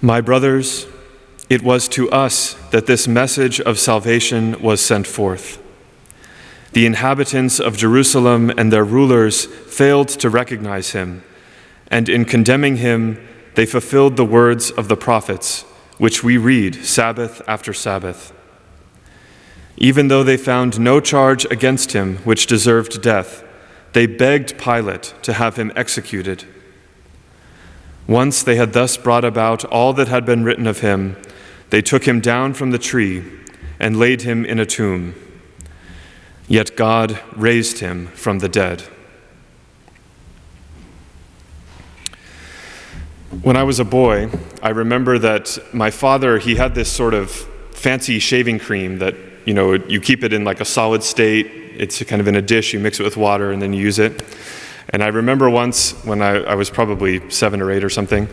My brothers, it was to us that this message of salvation was sent forth. The inhabitants of Jerusalem and their rulers failed to recognize him, and in condemning him, they fulfilled the words of the prophets, which we read Sabbath after Sabbath. Even though they found no charge against him which deserved death, they begged Pilate to have him executed. Once they had thus brought about all that had been written of him, they took him down from the tree and laid him in a tomb. Yet God raised him from the dead. When I was a boy, I remember that my father, he had this sort of fancy shaving cream that, you keep it in like a solid state. It's kind of in a dish, you mix it with water, and then you use it. And I remember once when I was probably 7 or 8 or something,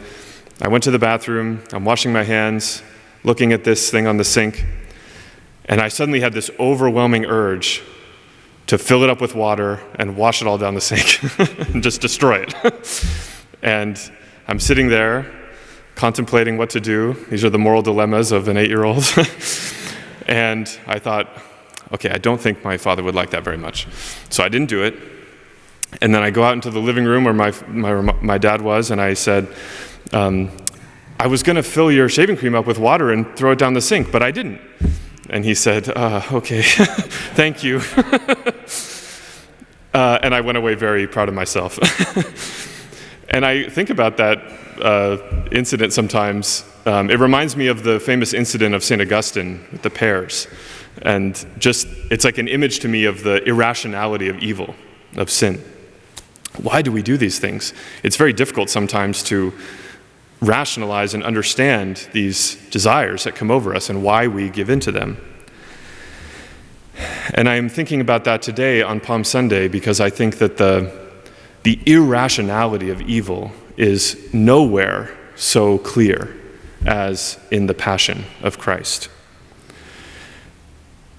I went to the bathroom, I'm washing my hands, looking at this thing on the sink, and I suddenly had this overwhelming urge to fill it up with water and wash it all down the sink and just destroy it. And I'm sitting there contemplating what to do. These are the moral dilemmas of an 8-year-old. And I thought, okay, I don't think my father would like that very much. So I didn't do it. And then I go out into the living room where my dad was, and I said, I was going to fill your shaving cream up with water and throw it down the sink, but I didn't. And he said, okay, thank you. And I went away very proud of myself. And I think about that incident sometimes. It reminds me of the famous incident of St. Augustine with the pears. And it's like an image to me of the irrationality of evil, of sin. Why do we do these things? It's very difficult sometimes to rationalize and understand these desires that come over us and why we give in to them. And I'm thinking about that today on Palm Sunday because I think that the irrationality of evil is nowhere so clear as in the passion of Christ.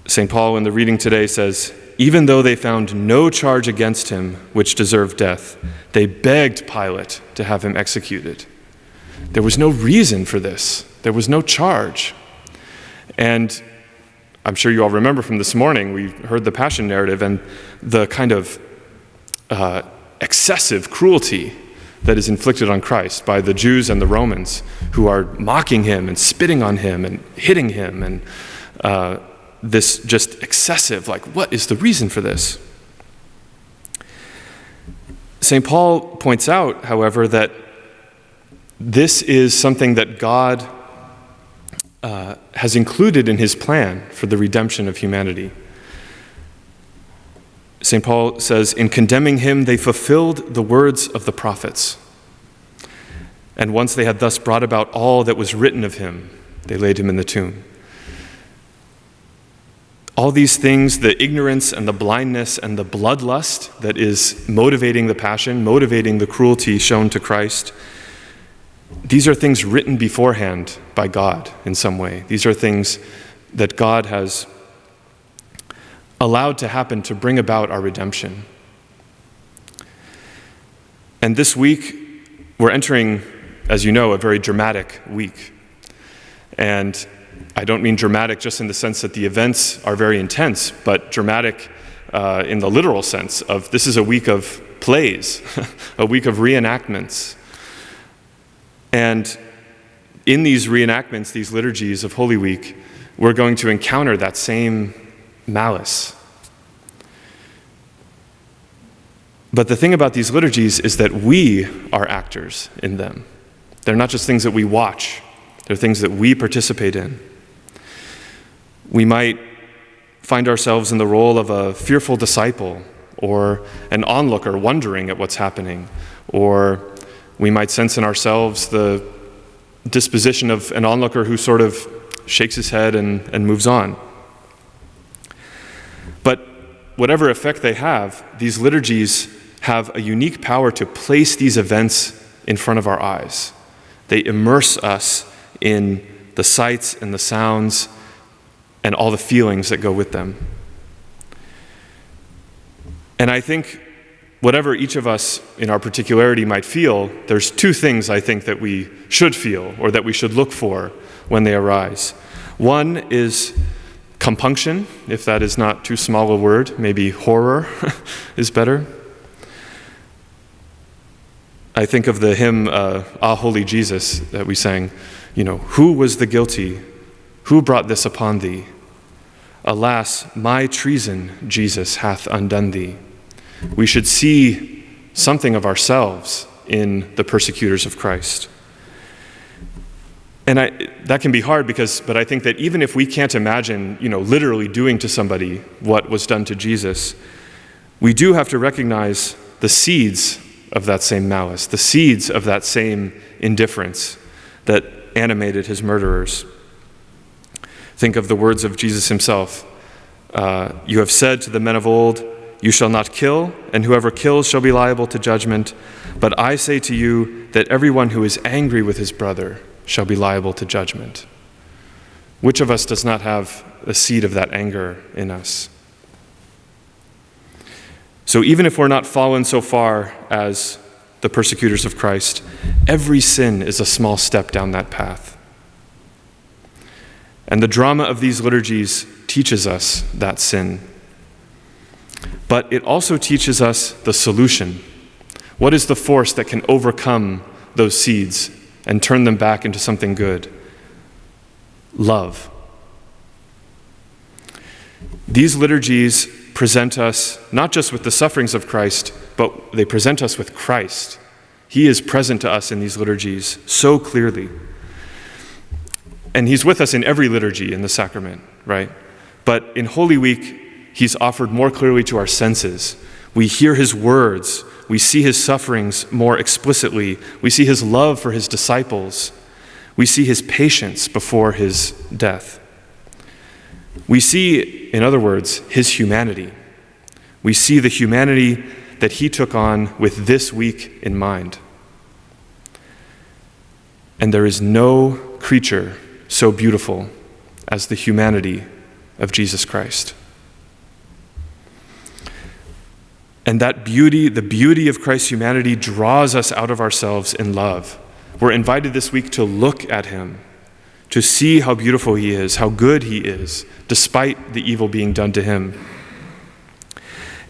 St. Paul in the reading today says, even though they found no charge against him which deserved death, they begged Pilate to have him executed. There was no reason for this. There was no charge. And I'm sure you all remember from this morning, we heard the Passion narrative and the kind of excessive cruelty that is inflicted on Christ by the Jews and the Romans who are mocking him and spitting on him and hitting him and this just excessive, what is the reason for this? St. Paul points out, however, that this is something that God has included in his plan for the redemption of humanity. St. Paul says, in condemning him, they fulfilled the words of the prophets. And once they had thus brought about all that was written of him, they laid him in the tomb. All these things, the ignorance and the blindness and the bloodlust that is motivating the passion, motivating the cruelty shown to Christ, these are things written beforehand by God in some way. These are things that God has allowed to happen to bring about our redemption. And this week, we're entering, as you know, a very dramatic week. And I don't mean dramatic just in the sense that the events are very intense, but dramatic in the literal sense of this is a week of plays, a week of reenactments. And in these reenactments, these liturgies of Holy Week, we're going to encounter that same malice. But the thing about these liturgies is that we are actors in them. They're not just things that we watch, they're things that we participate in. We might find ourselves in the role of a fearful disciple or an onlooker wondering at what's happening, or we might sense in ourselves the disposition of an onlooker who sort of shakes his head and moves on. But whatever effect they have, these liturgies have a unique power to place these events in front of our eyes. They immerse us in the sights and the sounds and all the feelings that go with them. And I think whatever each of us in our particularity might feel, there's two things I think that we should feel or that we should look for when they arise. One is compunction, if that is not too small a word, maybe horror is better. I think of the hymn, Ah, Holy Jesus, that we sang, who was the guilty? Who brought this upon thee? Alas, my treason, Jesus, hath undone thee. We should see something of ourselves in the persecutors of Christ. And that can be hard but I think that even if we can't imagine, literally doing to somebody what was done to Jesus, we do have to recognize the seeds of that same malice, the seeds of that same indifference that animated his murderers. Think of the words of Jesus himself. You have said to the men of old, you shall not kill, and whoever kills shall be liable to judgment. But I say to you that everyone who is angry with his brother shall be liable to judgment. Which of us does not have a seed of that anger in us? So even if we're not fallen so far as the persecutors of Christ, every sin is a small step down that path. And the drama of these liturgies teaches us that sin. But it also teaches us the solution. What is the force that can overcome those seeds and turn them back into something good? Love. These liturgies present us not just with the sufferings of Christ, but they present us with Christ. He is present to us in these liturgies so clearly. And he's with us in every liturgy in the sacrament, right? But in Holy Week, he's offered more clearly to our senses. We hear his words. We see his sufferings more explicitly. We see his love for his disciples. We see his patience before his death. We see, in other words, his humanity. We see the humanity that he took on with this week in mind. And there is no creature so beautiful as the humanity of Jesus Christ. And that beauty, the beauty of Christ's humanity, draws us out of ourselves in love. We're invited this week to look at him, to see how beautiful he is, how good he is, despite the evil being done to him.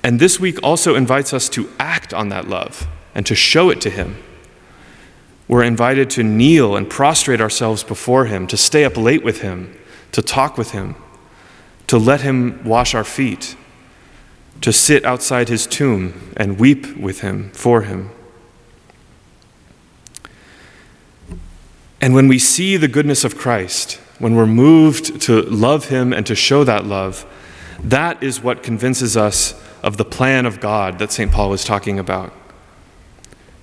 And this week also invites us to act on that love and to show it to him. We're invited to kneel and prostrate ourselves before him, to stay up late with him, to talk with him, to let him wash our feet, to sit outside his tomb and weep with him, for him. And when we see the goodness of Christ, when we're moved to love him and to show that love, that is what convinces us of the plan of God that St. Paul is talking about.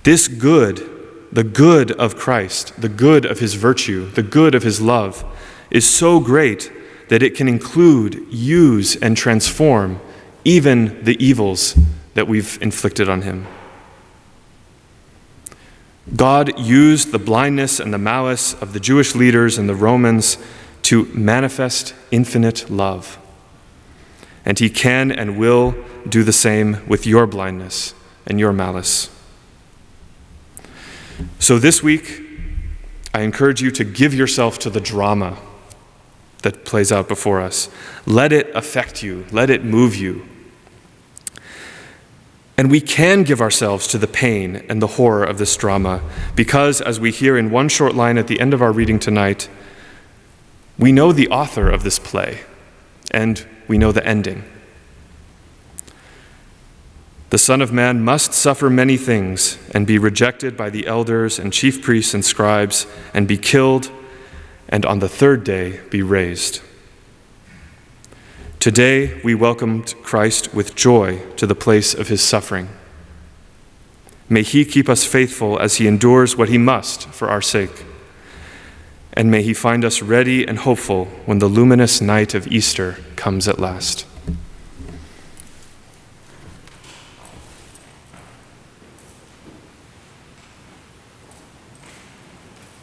This good, the good of Christ, the good of his virtue, the good of his love, is so great that it can include, use, and transform even the evils that we've inflicted on him. God used the blindness and the malice of the Jewish leaders and the Romans to manifest infinite love. And he can and will do the same with your blindness and your malice. So this week, I encourage you to give yourself to the drama that plays out before us. Let it affect you. Let it move you. And we can give ourselves to the pain and the horror of this drama because, as we hear in one short line at the end of our reading tonight, we know the author of this play, and we know the ending. The Son of Man must suffer many things and be rejected by the elders and chief priests and scribes and be killed, and on the third day be raised. Today, we welcomed Christ with joy to the place of his suffering. May he keep us faithful as he endures what he must for our sake. And may he find us ready and hopeful when the luminous night of Easter comes at last.